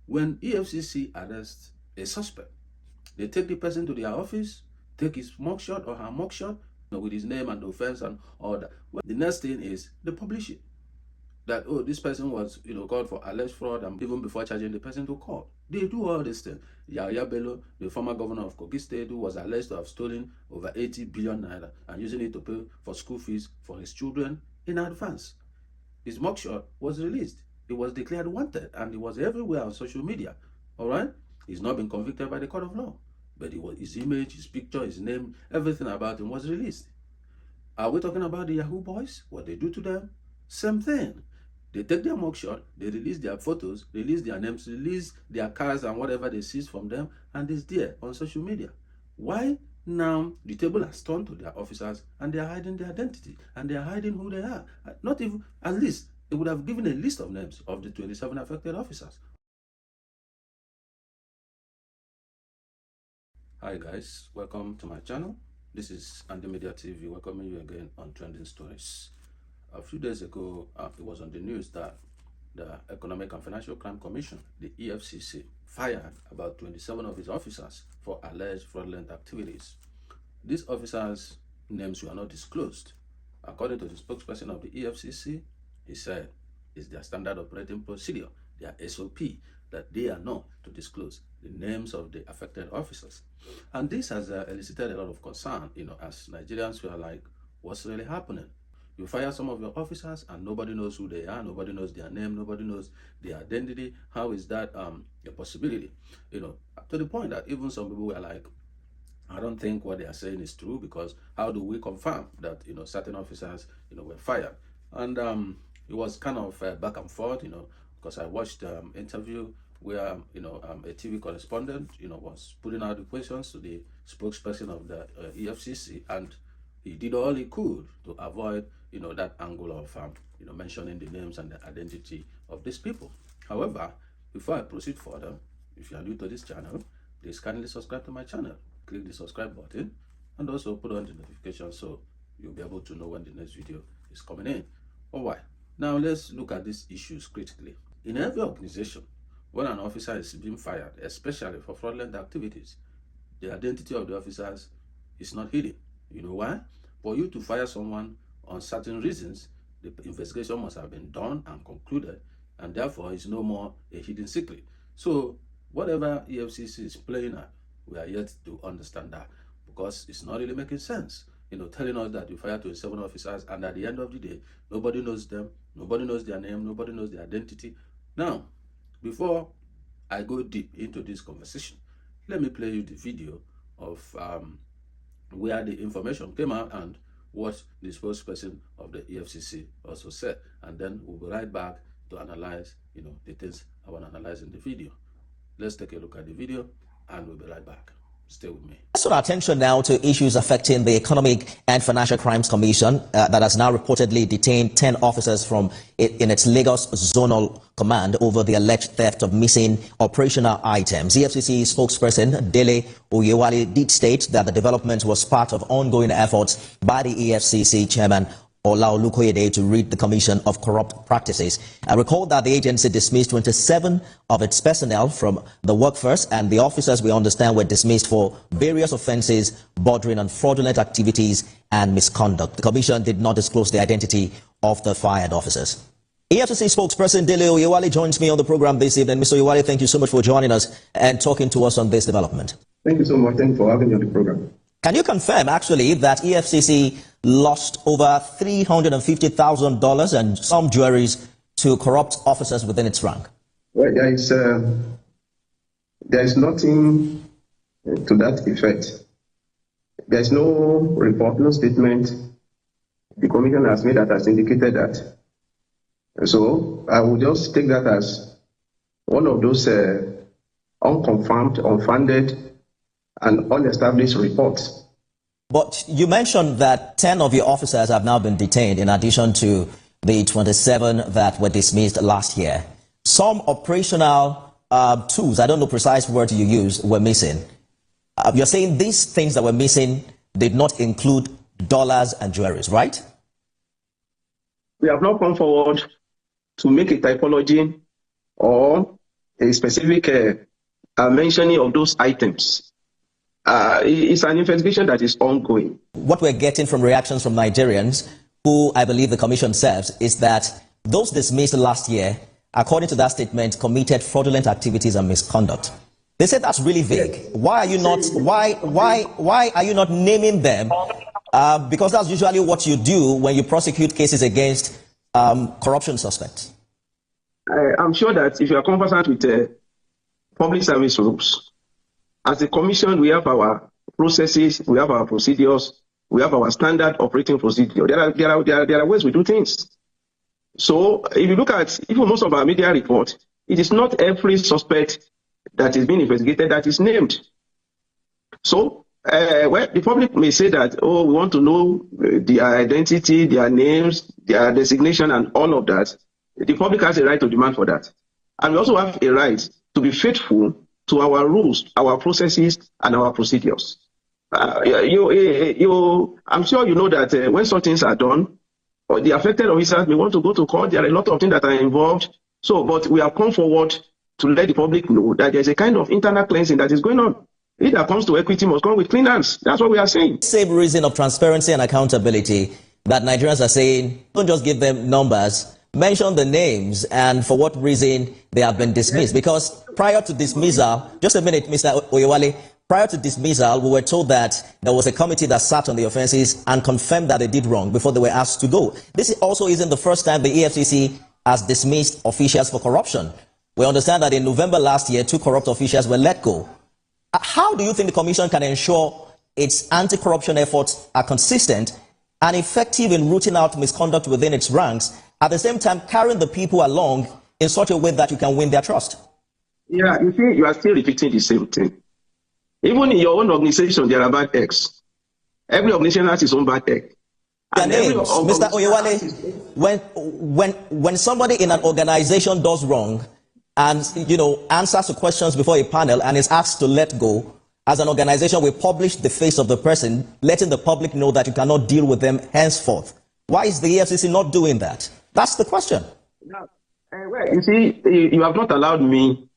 When EFCC arrests a suspect, they take the person to their office, take his mugshot or her mugshot, with his name and the offense and all that. Well, the next thing is they publish it. That, oh, this person was, called for alleged fraud, and even before charging the person to court. They do all these things. Yahya Bello, the former governor of Kogi State, who was alleged to have stolen over 80 billion naira and using it to pay for school fees for his children in advance. His mugshot was released. He was declared wanted, and he was everywhere on social media. All right? He's not been convicted by the court of law. But his image, his picture, his name, everything about him was released. Are we talking about the Yahoo boys? What they do to them? Same thing. They take their mugshot, they release their photos, release their names, release their cars and whatever they seize from them, and it's there on social media. Why? Now the table has turned to their officers, and they are hiding their identity, and they are hiding who they are. Not even, at least, they would have given a list of names of the 27 affected officers. Hi guys, welcome to my channel. This is Andy Media TV, welcoming you again on Trending Stories. A few days ago, it was on the news that the Economic and Financial Crime Commission, the EFCC, fired about 27 of its officers for alleged fraudulent activities. These officers' names were not disclosed. According to the spokesperson of the EFCC, he said it's their standard operating procedure, their SOP, that they are not to disclose the names of the affected officers. And this has elicited a lot of concern, as Nigerians were like, what's really happening? You fire some of your officers and nobody knows who they are, nobody knows their name, nobody knows their identity. How is that a possibility? To the point that even some people were like, I don't think what they are saying is true, because how do we confirm that certain officers were fired? And it was kind of back and forth, because I watched interview where a TV correspondent was putting out the questions to the spokesperson of the EFCC, and he did all he could to avoid that angle of mentioning the names and the identity of these people. However, before I proceed further, if you are new to this channel, please kindly subscribe to my channel. Click the subscribe button and also put on the notification so you'll be able to know when the next video is coming in. Alright, now let's look at these issues critically. In every organization, when an officer is being fired, especially for fraudulent activities, the identity of the officers is not hidden. You know why? For you to fire someone on certain reasons, the investigation must have been done and concluded, and therefore it's no more a hidden secret. So whatever EFCC is playing at, we are yet to understand that, because it's not really making sense. Telling us that you fire 27 officers and at the end of the day, nobody knows them, nobody knows their name, nobody knows their identity. Now, before I go deep into this conversation, let me play you the video of where the information came out and what the spokesperson of the EFCC also said, and then we'll be right back to analyze the things I want to analyze in the video. Let's take a look at the video and we'll be right back. Stay with me. Let's turn our attention now to issues affecting the Economic and Financial Crimes Commission that has now reportedly detained 10 officers in its Lagos Zonal Command over the alleged theft of missing operational items. EFCC spokesperson Dele Oyewale did state that the development was part of ongoing efforts by the EFCC chairman Olaolukoyede to rid the Commission of corrupt practices. I recall that the agency dismissed 27 of its personnel from the workforce, and the officers, we understand, were dismissed for various offences bordering on fraudulent activities and misconduct. The Commission did not disclose the identity of the fired officers. EFCC spokesperson Dele Oyewale joins me on the program this evening. Mr. Oyewale, thank you so much for joining us and talking to us on this development. Thank you so much. Thank you for having me on the program. Can you confirm, actually, that EFCC lost over $350,000 and some jewelries to corrupt officers within its rank? Well, there is nothing to that effect. There is no report, no statement the Commission has made that has indicated that. So I will just take that as one of those unconfirmed, unfounded, and unestablished reports. But you mentioned that 10 of your officers have now been detained in addition to the 27 that were dismissed last year. Some operational tools, I don't know precise words you use, were missing. You're saying these things that were missing did not include dollars and jewelries, right? We have not come forward to make a typology or a specific mentioning of those items. It's an investigation that is ongoing. What we're getting from reactions from Nigerians, who I believe the commission serves, is that those dismissed last year, according to that statement, committed fraudulent activities and misconduct. They said that's really vague. Why are you not? Why are you not naming them? Because that's usually what you do when you prosecute cases against corruption suspects. I'm sure that if you are conversant with public service rules, as a commission, we have our processes, we have our procedures, we have our standard operating procedure. There are ways we do things. So if you look at even most of our media reports, it is not every suspect that is being investigated that is named. So well, the public may say that, oh, we want to know their identity, their names, their designation, and all of that. The public has a right to demand for that. And we also have a right to be faithful to our rules, our processes, and our procedures. I'm sure you know that when such things are done, or the affected officers may want to go to court. There are a lot of things that are involved. So, but we have come forward to let the public know that there's a kind of internal cleansing that is going on. It that comes to equity must come with clean hands. That's what we are saying. Same reason of transparency and accountability that Nigerians are saying, don't just give them numbers, mention the names and for what reason they have been dismissed. Because prior to dismissal, just a minute, Mr. Oyewale, prior to dismissal, we were told that there was a committee that sat on the offenses and confirmed that they did wrong before they were asked to go. This also isn't the first time the EFCC has dismissed officials for corruption. We understand that in November last year, 2 corrupt officials were let go. How do you think the commission can ensure its anti-corruption efforts are consistent and effective in rooting out misconduct within its ranks, at the same time carrying the people along in such a way that you can win their trust? Yeah, you see, you are still repeating the same thing. Even in your own organization, there are bad eggs. Every organization has its own bad egg. And Mr. Oyewale, when somebody in an organization does wrong and answers to questions before a panel and is asked to let go, as an organization, we publish the face of the person, letting the public know that you cannot deal with them henceforth. Why is the EFCC not doing that? That's the question. Well, you see, you have not allowed me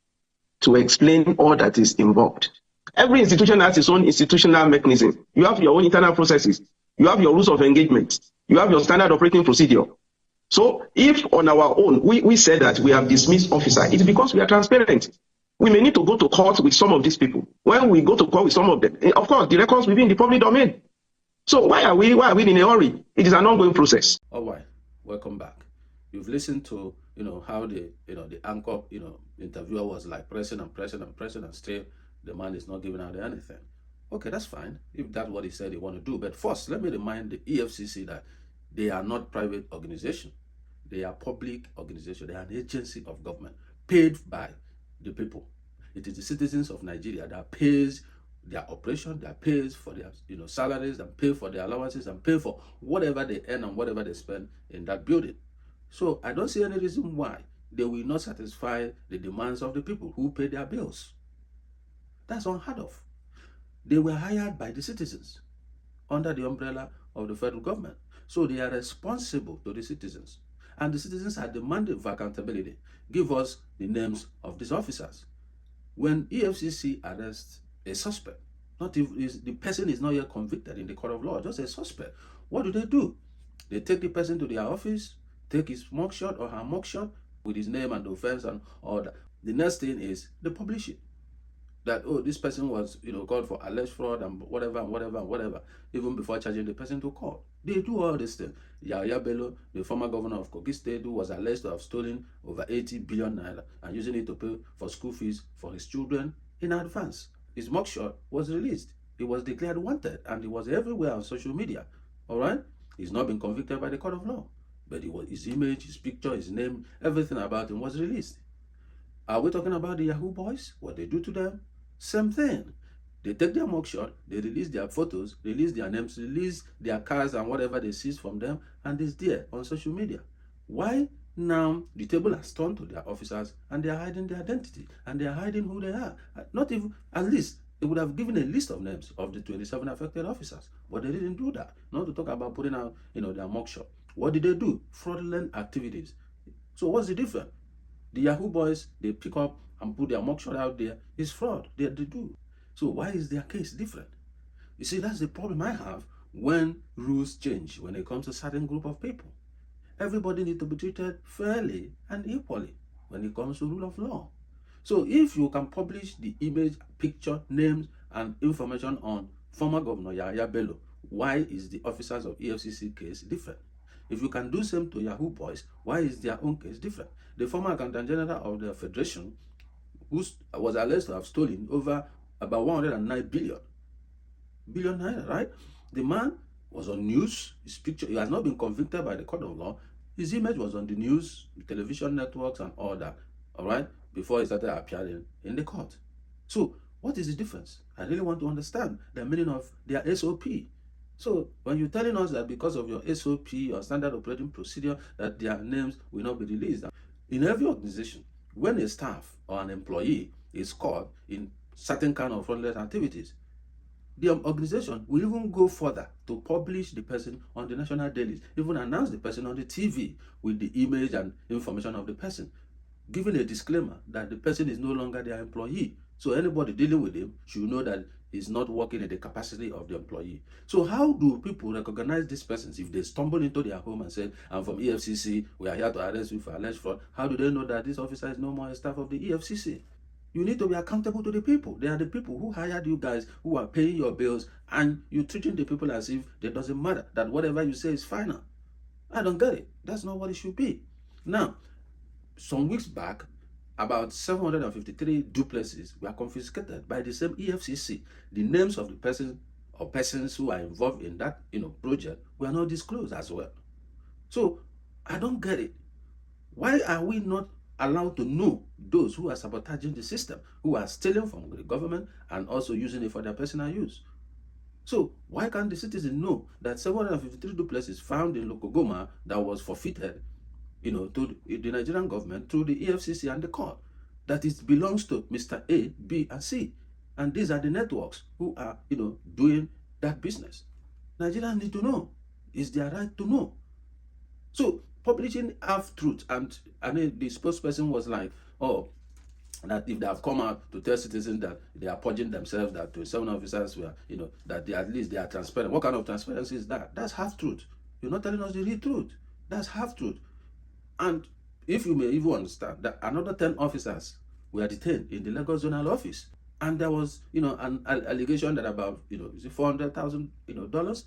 to explain all that is involved. Every institution has its own institutional mechanism. You have your own internal processes. You have your rules of engagement. You have your standard operating procedure. So if on our own, we said that we have dismissed officer, it's because we are transparent. We may need to go to court with some of these people. When we go to court with some of them, of course, the records will be in the public domain. So why are we in a hurry? It is an ongoing process. All right, welcome back. You've listened to how the anchor interviewer was like pressing and still the man is not giving out anything. Okay, that's fine if that's what he said he want to do. But first, let me remind the EFCC that they are not private organization. They are public organization. They are an agency of government paid by the people. It is the citizens of Nigeria that pays their operation, that pays for their salaries, and pay for their allowances, and pay for whatever they earn and whatever they spend in that building. So I don't see any reason why they will not satisfy the demands of the people who pay their bills. That's unheard of. They were hired by the citizens under the umbrella of the federal government. So they are responsible to the citizens. And the citizens are demanding for accountability. Give us the names of these officers. When EFCC arrests a suspect, not if the person is not yet convicted in the court of law, just a suspect, what do? They take the person to their office, take his mugshot or her mugshot with his name and the offense and all that. The next thing is they publish it. That, oh, this person was, called for alleged fraud and whatever, even before charging the person to court. They do all these things. Yahya Bello, the former governor of Kogi State, who was alleged to have stolen over 80 billion naira and using it to pay for school fees for his children in advance. His mugshot was released. He was declared wanted and he was everywhere on social media. All right? He's not been convicted by the court of law. But his image, his picture, his name, everything about him was released. Are we talking about the Yahoo boys? What they do to them? Same thing. They take their mugshot, they release their photos, release their names, release their cars and whatever they seize from them, and it's there on social media. Why? Now the table has turned to their officers and they are hiding their identity and they are hiding who they are. Not even, at least, they would have given a list of names of the 27 affected officers, but they didn't do that. Not to talk about putting out, their mugshot. What did they do? Fraudulent activities. So what's the difference? The Yahoo boys, they pick up and put their mugshot out there is fraud. They do. So why is their case different? You see, that's the problem I have when rules change when it comes to a certain group of people. Everybody needs to be treated fairly and equally when it comes to rule of law. So if you can publish the image, picture, names, and information on former Governor Yahya Bello, why is the officers of EFCC case different? If you can do same to Yahoo Boys, why is their own case different? The former Accountant General of the Federation, who was alleged to have stolen over about 109 billion naira, right? The man was on news. His picture, he has not been convicted by the court of law. His image was on the news, television networks, and all that, all right, before he started appearing in the court. So what is the difference? I really want to understand the meaning of their SOP. So when you're telling us that because of your SOP, your standard operating procedure, that their names will not be released. In every organization, when a staff or an employee is caught in certain kind of fraudulent activities, the organization will even go further to publish the person on the national dailies, even announce the person on the TV with the image and information of the person, giving a disclaimer that the person is no longer their employee. So anybody dealing with him should know that he's not working in the capacity of the employee. So how do people recognize these persons if they stumble into their home and say, I'm from EFCC, we are here to arrest you for alleged fraud? How do they know that this officer is no more a staff of the EFCC? You need to be accountable to the people. They are the people who hired you guys, who are paying your bills, and you're treating the people as if it doesn't matter, that whatever you say is final. I don't get it. That's not what it should be. Now, some weeks back, about 753 duplexes were confiscated by the same EFCC. The names of the person or persons who are involved in that project were not disclosed as well. So I don't get it. Why are we not allowed to know those who are sabotaging the system, who are stealing from the government and also using it for their personal use? So why can't the citizen know that 753 duplexes found in Lokogoma that was forfeited, to the Nigerian government through the EFCC and the court, that it belongs to Mr. A, B, and C, and these are the networks who are, doing that business? Nigerians need to know. It's their right to know. So publishing half-truth, and the spokesperson was like, oh, that if they have come out to tell citizens that they are purging themselves, that 27 officers were, that at least they are transparent. What kind of transparency is that? That's half-truth. You're not telling us the real truth. That's half-truth. And if you may even understand that another 10 officers were detained in the Lagos Zonal Office, and there was, an allegation that about, $400,000,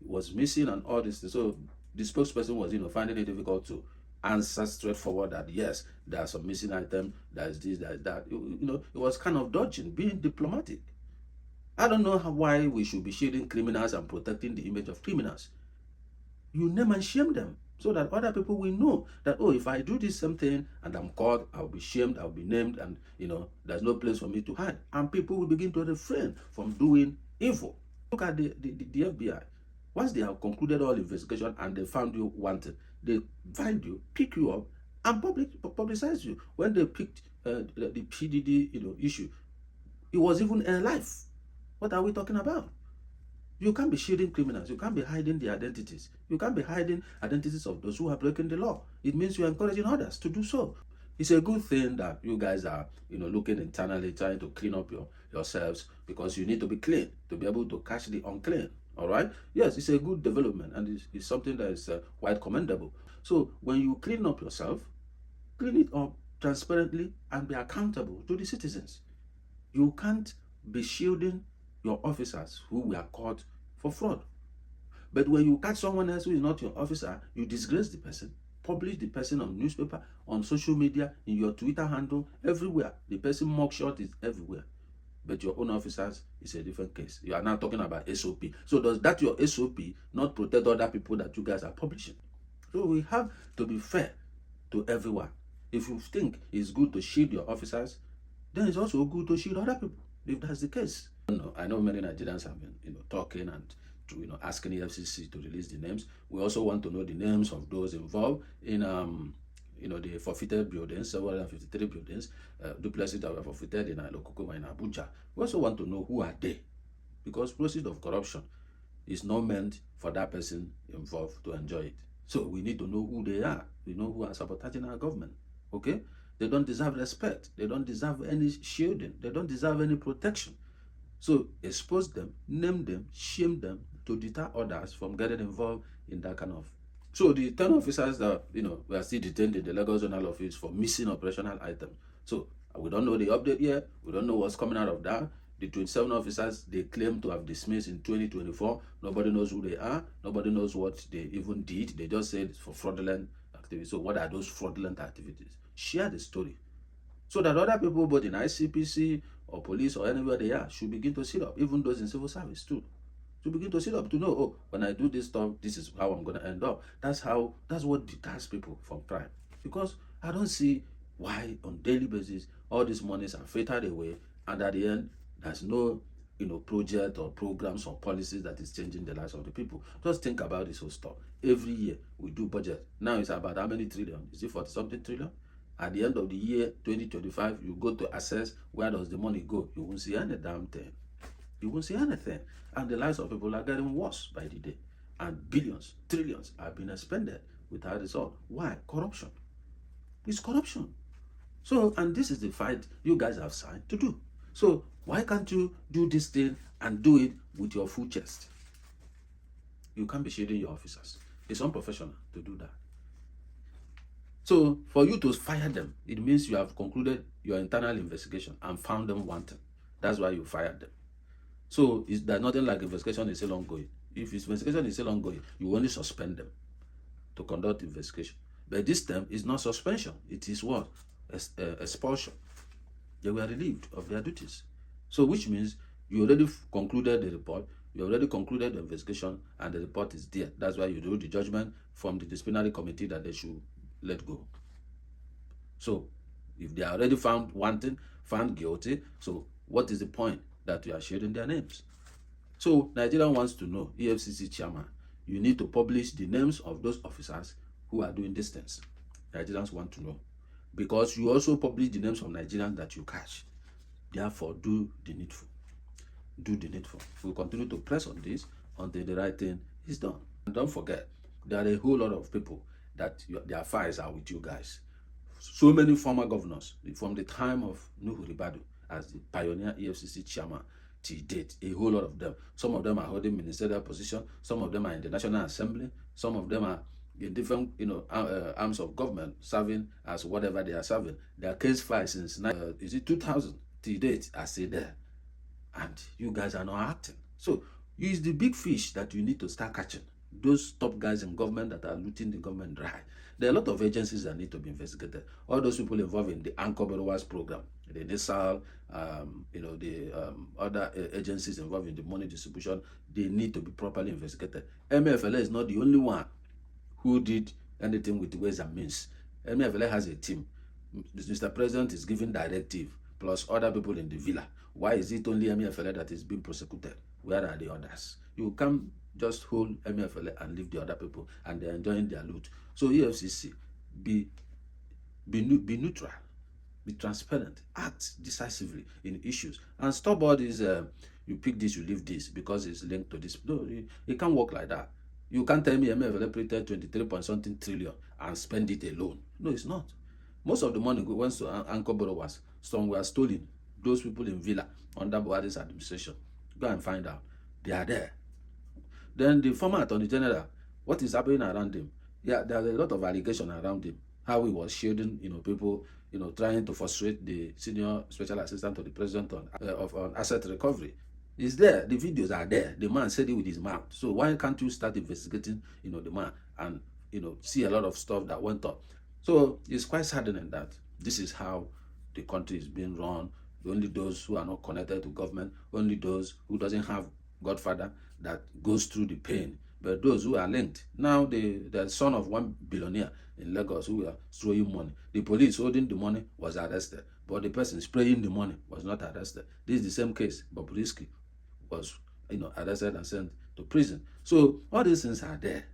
was missing and all this. So the spokesperson was, finding it difficult to answer straightforward that yes, there are some missing items, there is this, there is that. It was kind of dodging, being diplomatic. I don't know why we should be shielding criminals and protecting the image of criminals. You name and shame them so that other people will know that, oh, if I do this same thing and I'm caught, I'll be shamed, I'll be named, and there's no place for me to hide. And people will begin to refrain from doing evil. Look at the FBI. Once they have concluded all investigation and they found you wanted, they find you, pick you up, and publicize you. When they picked the PDD issue, it was even a life. What are we talking about? You can't be shielding criminals. You can't be hiding their identities. You can't be hiding identities of those who are breaking the law. It means you're encouraging others to do so. It's a good thing that you guys are, looking internally, trying to clean up yourselves, because you need to be clean to be able to catch the unclean. All right? Yes, it's a good development, and it's something that is quite commendable. So when you clean up yourself, clean it up transparently and be accountable to the citizens. You can't be shielding your officers who were caught for fraud. But when you catch someone else who is not your officer, you disgrace the person, publish the person on newspaper, on social media, in your Twitter handle, everywhere. The person mugshot is everywhere. But your own officers is a different case. You are now talking about SOP. So does that your SOP not protect other people that you guys are publishing? So we have to be fair to everyone. If you think it's good to shield your officers, then it's also good to shield other people, if that's the case. I know many Nigerians have been, talking and asking the EFCC to release the names. We also want to know the names of those involved in the forfeited buildings, 753 buildings, duplexes that were forfeited in Lokogoma in Abuja. We also want to know who are they, because proceeds of corruption is not meant for that person involved to enjoy it. So we need to know who they are. We know who are sabotaging our government. Okay? They don't deserve respect. They don't deserve any shielding. They don't deserve any protection. So expose them, name them, shame them to deter others from getting involved in that kind of. So the 10 officers that were still detained in the Lagos Zonal Office for missing operational items. So we don't know the update yet. We don't know what's coming out of that. The 27 officers they claim to have dismissed in 2024. Nobody knows who they are. Nobody knows what they even did. They just said it's for fraudulent activities. So what are those fraudulent activities? Share the story so that other people, both in ICPC or police or anywhere they are, should begin to sit up. Even those in civil service too, to begin to sit up to know, oh, when I do this stuff, this is how I'm going to end up. That's what deters people from crime. Because I don't see why on daily basis all these monies are frittered away, and at the end there's no project or programs or policies that is changing the lives of the people. Just think about this whole stuff. Every year we do budget. Now it's about how many trillion? Is it 40 something trillion? At the end of the year 2025, you go to assess where does the money go. You won't see any damn thing. You won't see anything. And the lives of people are getting worse by the day. And billions, trillions are being expended without result. Why? Corruption. It's corruption. So, and this is the fight you guys have signed to do. So, why can't you do this thing and do it with your full chest? You can't be shading your officers. It's unprofessional to do that. So, for you to fire them, it means you have concluded your internal investigation and found them wanting. That's why you fired them. So, there's nothing like investigation is still ongoing. If investigation is still ongoing, you only suspend them to conduct investigation. But this time, it's not suspension. It is what? Expulsion. They were relieved of their duties. So, which means you already concluded the report, you already concluded the investigation, and the report is there. That's why you do the judgment from the disciplinary committee that they should let go. So, if they are already found wanting, found guilty, so what is the point that you are sharing their names? So, Nigeria wants to know, EFCC chairman, you need to publish the names of those officers who are doing this things. Nigerians want to know. Because you also publish the names of Nigerians that you catch. Therefore, do the needful. Do the needful. We'll continue to press on this until the right thing is done. And don't forget, there are a whole lot of people that their files are with you guys. So many former governors, from the time of Nuhu Ribadu as the pioneer EFCC chairman till date, a whole lot of them. Some of them are holding ministerial position. Some of them are in the National Assembly. Some of them are in different, arms of government, serving as whatever they are serving. Their case file since 2000 till date are still there, and you guys are not acting. So, it's the big fish that you need to start catching. Those top guys in government that are looting the government dry. There are a lot of agencies that need to be investigated. All those people involved in the anchor borrowers program, the NISAL, the other agencies involved in the money distribution, they need to be properly investigated. MFLA is not the only one who did anything with ways and means. MFLA has a team. Mr. President is giving directive, plus other people in the villa. Why is it only MFLA that is being prosecuted? Where are the others? You can't just hold MFLA and leave the other people, and they're enjoying their loot. So EFCC, be neutral, be transparent, act decisively in issues, and stop all these, you pick this, you leave this, because it's linked to this. No, it can't work like that. You can't tell me MFLA printed 23 point something trillion and spend it alone. No, it's not. Most of the money went to anchor borrowers. Some were stolen. Those people in villa under Buhari's administration. Go and find out. They are there. Then the former Attorney General, what is happening around him? Yeah, there are a lot of allegations around him. How he was shielding, people, trying to frustrate the senior special assistant to the president on asset recovery. It's there. The videos are there. The man said it with his mouth. So why can't you start investigating, the man and, see a lot of stuff that went up? So it's quite saddening that this is how the country is being run. Only those who are not connected to government, only those who doesn't have Godfather that goes through the pain. But those who are linked, now the son of one billionaire in Lagos who were throwing money, the police holding the money was arrested, but the person spraying the money was not arrested. This is the same case. Bobrisky was, arrested and sent to prison. So all these things are there.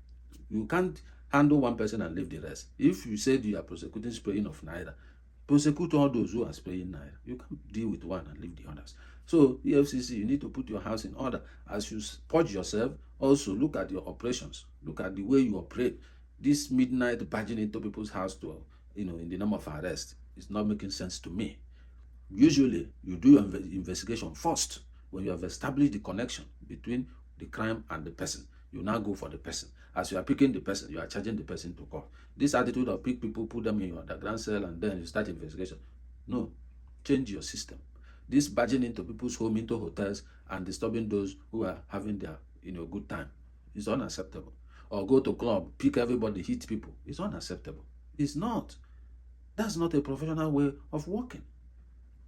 You can't handle one person and leave the rest. If you said you are prosecuting spraying of Naira, prosecute all those who are spraying Naira. You can't deal with one and leave the others. So, EFCC, you need to put your house in order. As you purge yourself, also look at your operations. Look at the way you operate. This midnight barging into people's house to, in the name of arrest. It's not making sense to me. Usually, you do your investigation first. When you have established the connection between the crime and the person, you now go for the person. As you are picking the person, you are charging the person to court. This attitude of pick people, put them in your underground cell, and then you start investigation. No, change your system. This barging into people's home, into hotels, and disturbing those who are having their good time is unacceptable. Or go to club, pick everybody, hit people. It's unacceptable. It's not. That's not a professional way of working.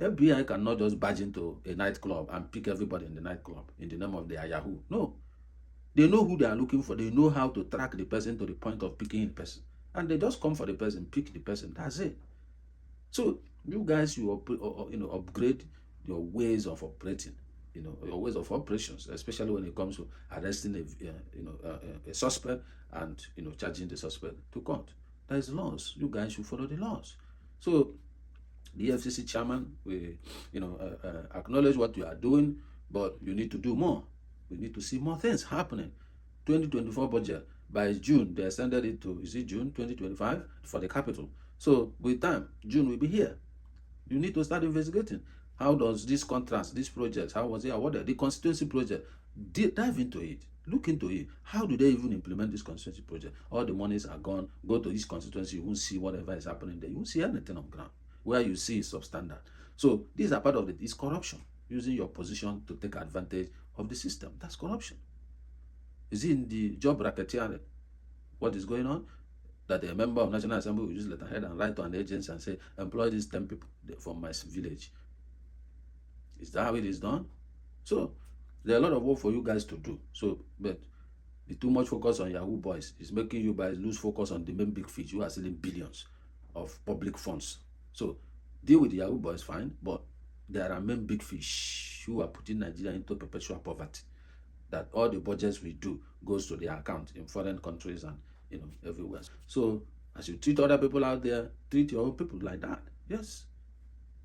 FBI cannot just barge into a nightclub and pick everybody in the nightclub in the name of their Yahoo. No. They know who they are looking for. They know how to track the person to the point of picking the person. And they just come for the person, pick the person. That's it. So you guys, you upgrade your ways of operating, your ways of operations, especially when it comes to arresting a suspect and charging the suspect to court. There is laws. You guys should follow the laws. So the EFCC chairman, we acknowledge what you are doing, but you need to do more. We need to see more things happening. 2024 budget, by June, they extended it to, is it June 2025 for the capital? So with time, June will be here. You need to start investigating. How does this contrast, this project, how was it awarded? The constituency project, dive into it. Look into it. How do they even implement this constituency project? All the monies are gone. Go to this constituency, you won't see whatever is happening there. You won't see anything on ground. Where you see is substandard. So these are part of it. It's corruption. Using your position to take advantage of the system. That's corruption. Is it in the job racketeering? What is going on? That a member of National Assembly will use letterhead and write to an agency and say, employ these 10 people from my village. Is that how it is done? So there are a lot of work for you guys to do. So, but the too much focus on Yahoo boys is making you guys lose focus on the main big fish who are stealing billions of public funds. So deal with the Yahoo boys, fine, but there are main big fish who are putting Nigeria into perpetual poverty. That all the budgets we do goes to their account in foreign countries and everywhere. So as you treat other people out there, treat your own people like that. Yes,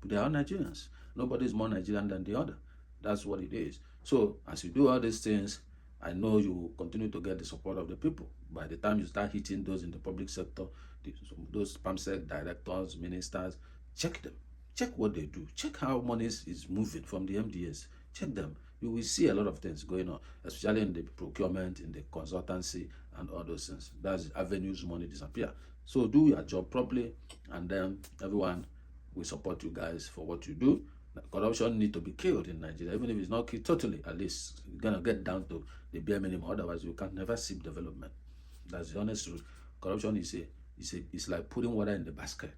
but they are Nigerians. Nobody is more Nigerian than the other. That's what it is. So as you do all these things, I know you will continue to get the support of the people. By the time you start hitting those in the public sector, those PAMSEC directors, ministers, check them. Check what they do. Check how money is moving from the MDS. Check them. You will see a lot of things going on, especially in the procurement, in the consultancy, and all those things. That's avenues money disappear. So do your job properly, and then everyone will support you guys for what you do. Corruption need to be killed in Nigeria, even if it's not killed totally. At least it's gonna get down to the bare minimum. Otherwise, you can never see development. That's the honest truth. Corruption is like putting water in the basket.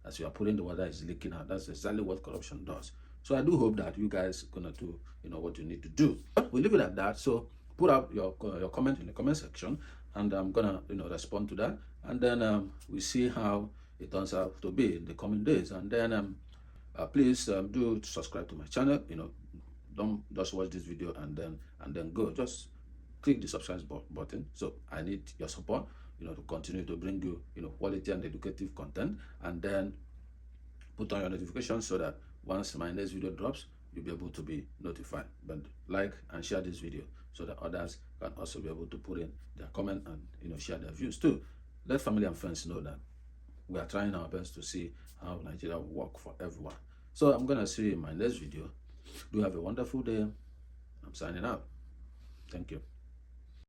As you are putting the water, it's leaking out. That's exactly what corruption does. So I do hope that you guys are gonna do what you need to do. But we'll leave it at that. So put up your comment in the comment section, and I'm gonna respond to that, and then we see how it turns out to be in the coming days. And then please do subscribe to my channel. Don't just watch this video and then go. Just click the subscribe button. So I need your support to continue to bring you quality and educative content, and then put on your notifications so that once my next video drops, you'll be able to be notified. But like and share this video so that others can also be able to put in their comment and share their views too. Let family and friends know that we are trying our best to see how Nigeria will work for everyone. So I'm gonna see you in my next video. Do have a wonderful day. I'm signing out. Thank you.